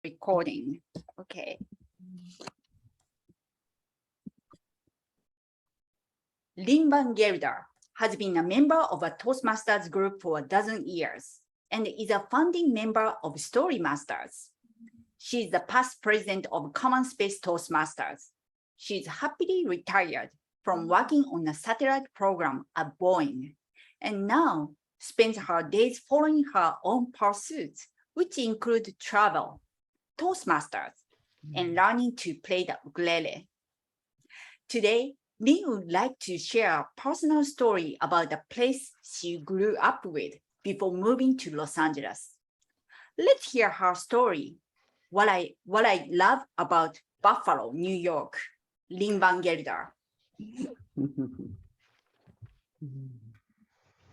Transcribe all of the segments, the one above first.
recording. Okay. Lin Van Gelder has been a member of a Toastmasters group for a dozen years and is a founding member of StoryMasters. She is the past president of Common Space Toastmasters. She is happily retired from working on a satellite program at Boeing and now spends her days following her own pursuits, which include travel, Toastmasters, and learning to play the ukulele. Today, Lin would like to share a personal story about the place she grew up with before moving to Los Angeles. Let's hear her story. What I love about Buffalo, New York. Lin Van Gelder.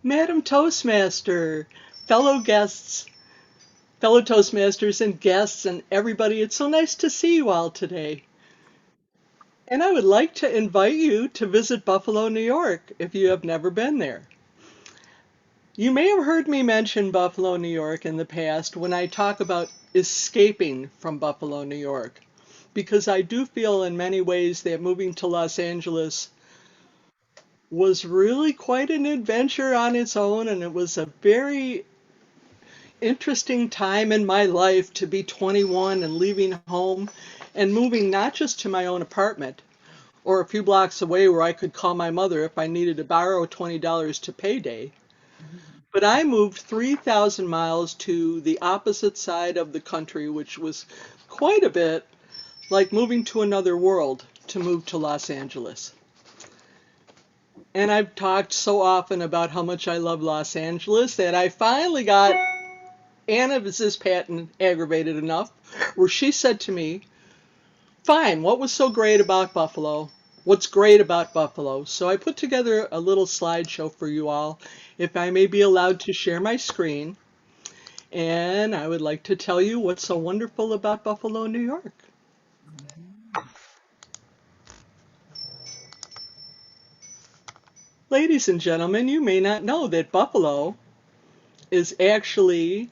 Madam Toastmaster, fellow guests, fellow Toastmasters and guests and everybody, it's so nice to see you all today. And I would like to invite you to visit Buffalo, New York, if you have never been there. You may have heard me mention Buffalo, New York in the past when I talk about escaping from Buffalo, New York, because I do feel in many ways that moving to Los Angeles was really quite an adventure on its own, and it was a very interesting time in my life to be 21 and leaving home and moving not just to my own apartment or a few blocks away where I could call my mother if I needed to borrow $20 to payday, but I moved 3,000 miles to the opposite side of the country, which was quite a bit like moving to another world to move to Los Angeles. And I've talked so often about how much I love Los Angeles that I finally got Anna's patent aggravated enough where she said to me, fine, what was so great about Buffalo? What's great about Buffalo? So I put together a little slideshow for you all, if I may be allowed to share my screen. And I would like to tell you what's so wonderful about Buffalo, New York. Ladies and gentlemen, you may not know that Buffalo is actually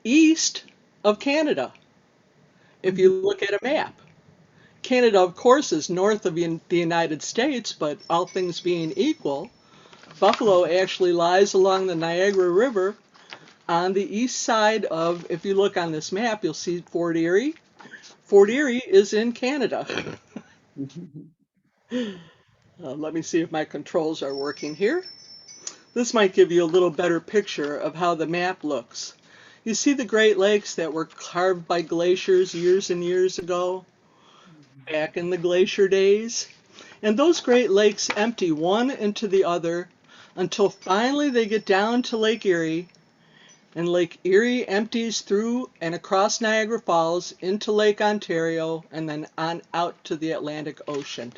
east of Canada, if you look at a map. Canada, of course, is north of the United States, but all things being equal, Buffalo actually lies along the Niagara River on the east side of, if you look on this map, you'll see Fort Erie. Fort Erie is in Canada. Let me see if my controls are working here. This might give you a little better picture of how the map looks. You see the Great Lakes that were carved by glaciers years and years ago, back in the glacier days? And those Great Lakes empty one into the other until finally they get down to Lake Erie, and Lake Erie empties through and across Niagara Falls into Lake Ontario and then on out to the Atlantic Ocean.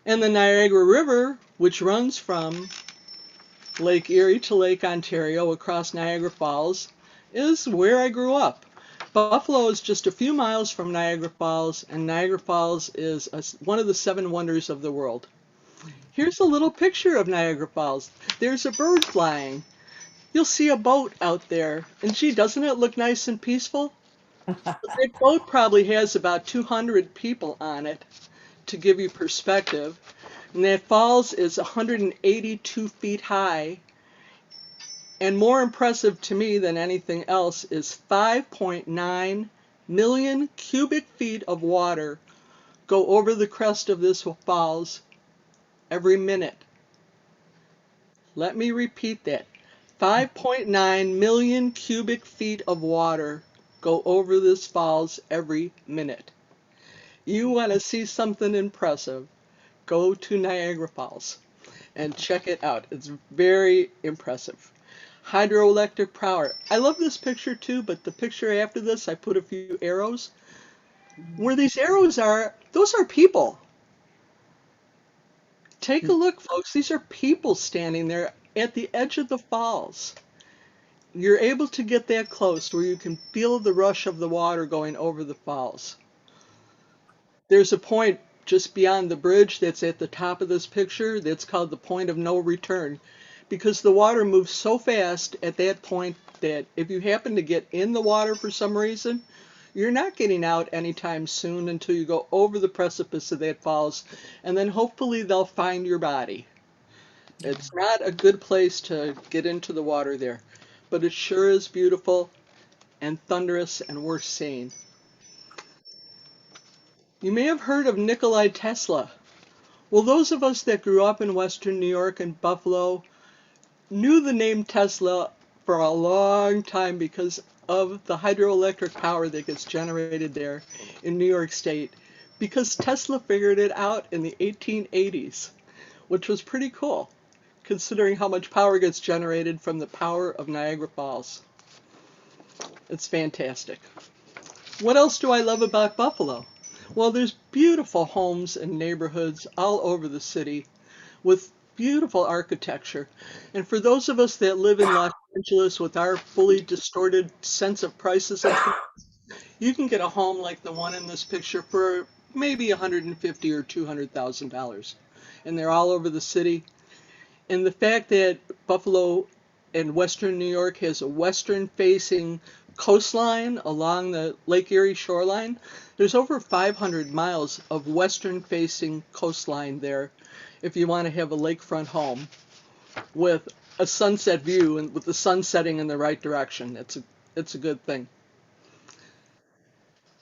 And the Niagara River, which runs from Lake Erie to Lake Ontario across Niagara Falls, is where I grew up. Buffalo is just a few miles from Niagara Falls, and Niagara Falls is one of the 7 wonders of the world. Here's a little picture of Niagara Falls. There's a bird flying. You'll see a boat out there, and gee, doesn't it look nice and peaceful? That boat probably has about 200 people on it, to give you perspective. And that falls is 182 feet high. And more impressive to me than anything else is 5.9 million cubic feet of water go over the crest of this falls every minute. Let me repeat that. 5.9 million cubic feet of water go over this falls every minute. You want to see something impressive, go to Niagara Falls and check it out. It's very impressive. Hydroelectric power. I love this picture too, but the picture after this, I put a few arrows. Where these arrows are, those are people. Take a look, folks. These are people standing there at the edge of the falls. You're able to get that close where you can feel the rush of the water going over the falls. There's a point just beyond the bridge that's at the top of this picture that's called the point of no return, because the water moves so fast at that point that if you happen to get in the water for some reason, you're not getting out anytime soon until you go over the precipice of that falls, and then hopefully they'll find your body. It's not a good place to get into the water there, but it sure is beautiful and thunderous and worth seeing. You may have heard of Nikolai Tesla. Well, those of us that grew up in Western New York and Buffalo knew the name Tesla for a long time because of the hydroelectric power that gets generated there in New York State, because Tesla figured it out in the 1880s, which was pretty cool, considering how much power gets generated from the power of Niagara Falls. It's fantastic. What else do I love about Buffalo? Well, there's beautiful homes and neighborhoods all over the city with beautiful architecture. And for those of us that live in Los Angeles with our fully distorted sense of prices of things, you can get a home like the one in this picture for maybe $150,000 or $200,000. And they're all over the city. And the fact that Buffalo and Western New York has a western-facing coastline along the Lake Erie shoreline, there's over 500 miles of western-facing coastline there if you want to have a lakefront home with a sunset view and with the sun setting in the right direction. It's a good thing.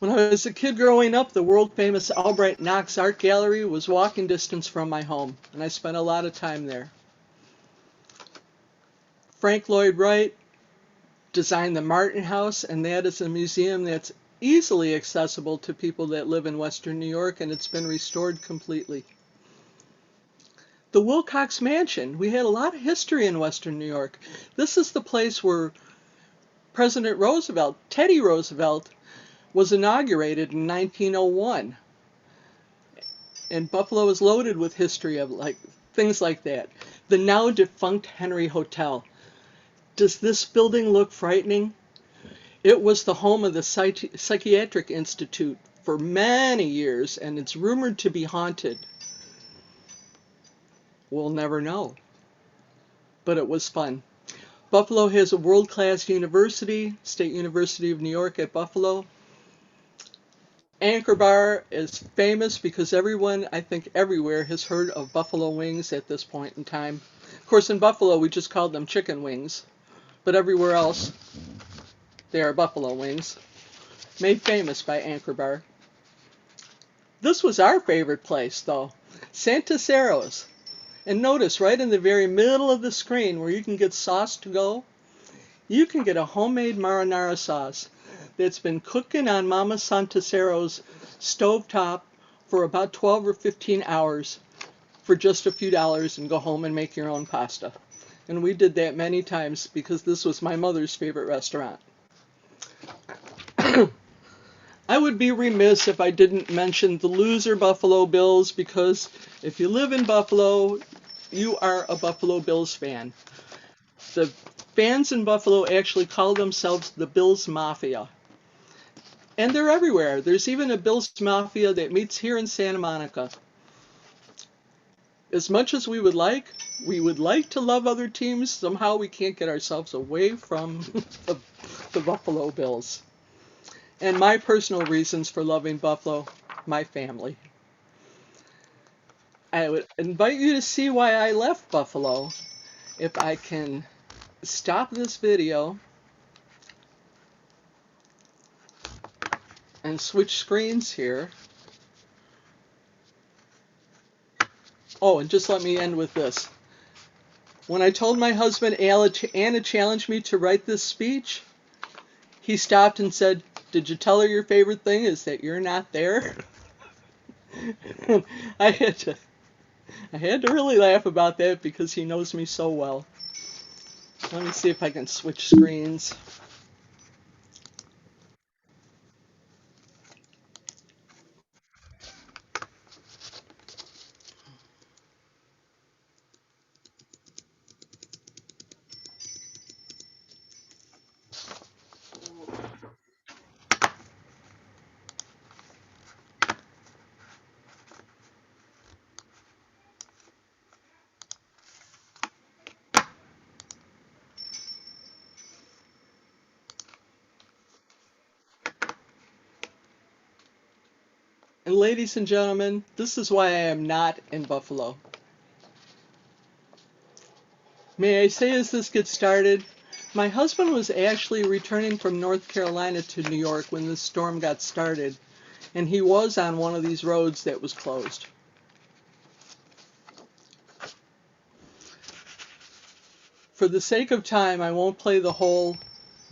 When I was a kid growing up, the world-famous Albright Knox Art Gallery was walking distance from my home, and I spent a lot of time there. Frank Lloyd Wright designed the Martin House, and that is a museum that's easily accessible to people that live in Western New York, and it's been restored completely. The Wilcox Mansion. We had a lot of history in Western New York. This is the place where President Roosevelt, Teddy Roosevelt, was inaugurated in 1901. And Buffalo is loaded with history of things like that. The now defunct Henry Hotel. Does this building look frightening? It was the home of the Psychiatric Institute for many years, and it's rumored to be haunted. We'll never know. But it was fun. Buffalo has a world-class university, State University of New York at Buffalo. Anchor Bar is famous because everyone, I think everywhere, has heard of buffalo wings at this point in time. Of course, in Buffalo, we just called them chicken wings. But everywhere else, they are buffalo wings, made famous by Anchor Bar. This was our favorite place, though, Santacero's. And notice, right in the very middle of the screen where you can get sauce to go, you can get a homemade marinara sauce that's been cooking on Mama Santacero's stovetop for about 12 or 15 hours for just a few dollars and go home and make your own pasta. And we did that many times because this was my mother's favorite restaurant. I would be remiss if I didn't mention the loser Buffalo Bills, because if you live in Buffalo, you are a Buffalo Bills fan. The fans in Buffalo actually call themselves the Bills Mafia. And they're everywhere. There's even a Bills Mafia that meets here in Santa Monica. As much as we would like to love other teams, somehow we can't get ourselves away from the Buffalo Bills. And my personal reasons for loving Buffalo, my family. I would invite you to see why I left Buffalo. If I can stop this video and switch screens here. Oh, and just let me end with this. When I told my husband Anna challenged me to write this speech, he stopped and said, "Did you tell her your favorite thing is that you're not there?" I had to really laugh about that because he knows me so well. Let me see if I can switch screens. And ladies and gentlemen, this is why I am not in Buffalo. May I say as this gets started, my husband was actually returning from North Carolina to New York when this storm got started, and he was on one of these roads that was closed. For the sake of time, I won't play the whole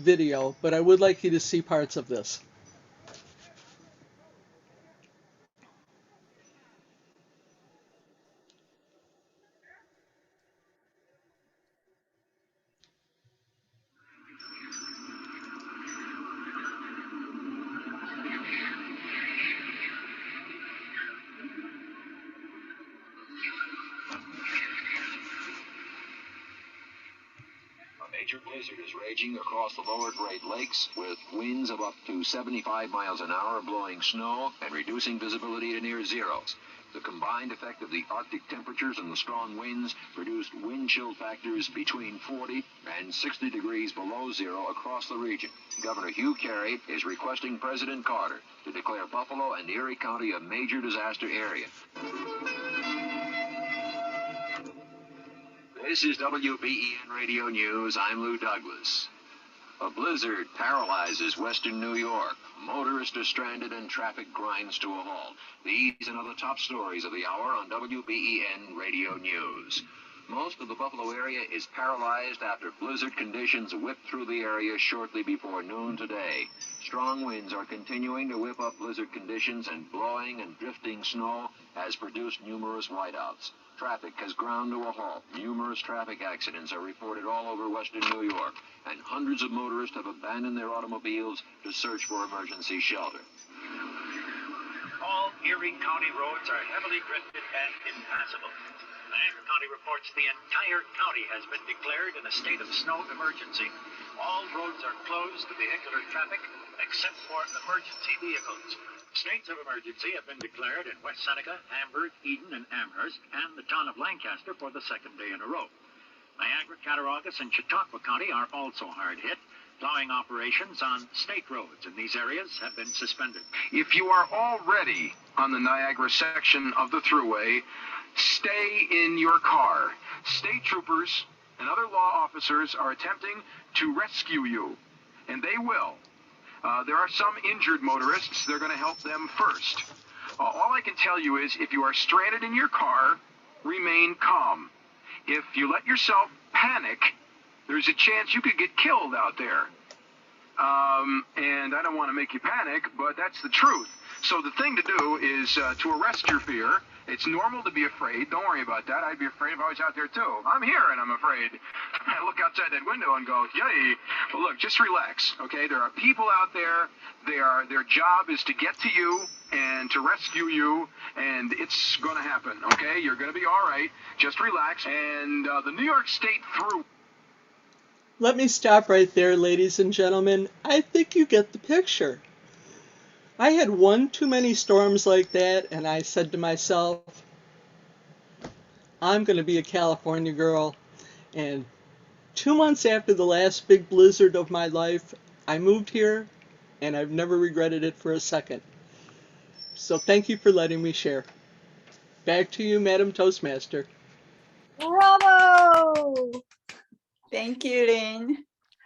video, but I would like you to see parts of this. A major blizzard is raging across the lower Great Lakes with winds of up to 75 miles an hour blowing snow and reducing visibility to near zeros. The combined effect of the Arctic temperatures and the strong winds produced wind chill factors between 40 and 60 degrees below zero across the region. Governor Hugh Carey is requesting President Carter to declare Buffalo and Erie County a major disaster area. This is WBEN Radio News. I'm Lou Douglas. A blizzard paralyzes western New York. Motorists are stranded and traffic grinds to a halt. These and other top stories of the hour on WBEN Radio News. Most of the Buffalo area is paralyzed after blizzard conditions whipped through the area shortly before noon today. Strong winds are continuing to whip up blizzard conditions, and blowing and drifting snow has produced numerous whiteouts. Traffic has ground to a halt. Numerous traffic accidents are reported all over western New York, and hundreds of motorists have abandoned their automobiles to search for emergency shelter. All Erie County roads are heavily drifted and impassable. Niagara County reports the entire county has been declared in a state of snow emergency. All roads are closed to vehicular traffic except for emergency vehicles. States of emergency have been declared in West Seneca, Hamburg, Eden, and Amherst, and the town of Lancaster for the second day in a row. Niagara, Cattaraugus, and Chautauqua County are also hard hit. Plowing operations on state roads in these areas have been suspended. If you are already on the Niagara section of the thruway, stay in your car. State troopers and other law officers are attempting to rescue you, and they will. There are some injured motorists. They're going to help them first. All I can tell you is if you are stranded in your car, remain calm. If you let yourself panic, there's a chance you could get killed out there. And I don't want to make you panic, but that's the truth. So the thing to do is to arrest your fear. It's normal to be afraid. Don't worry about that. I'd be afraid if I was out there too. I'm here and I'm afraid. I look outside that window and go, yay. But look, just relax, okay? There are people out there. Their job is to get to you and to rescue you, and it's going to happen, okay? You're going to be all right. Just relax. And the New York State through. Let me stop right there, ladies and gentlemen. I think you get the picture. I had one too many storms like that, and I said to myself, I'm going to be a California girl. And 2 months after the last big blizzard of my life, I moved here, and I've never regretted it for a second. So thank you for letting me share. Back to you, Madam Toastmaster. Bravo! Thank you, Lin.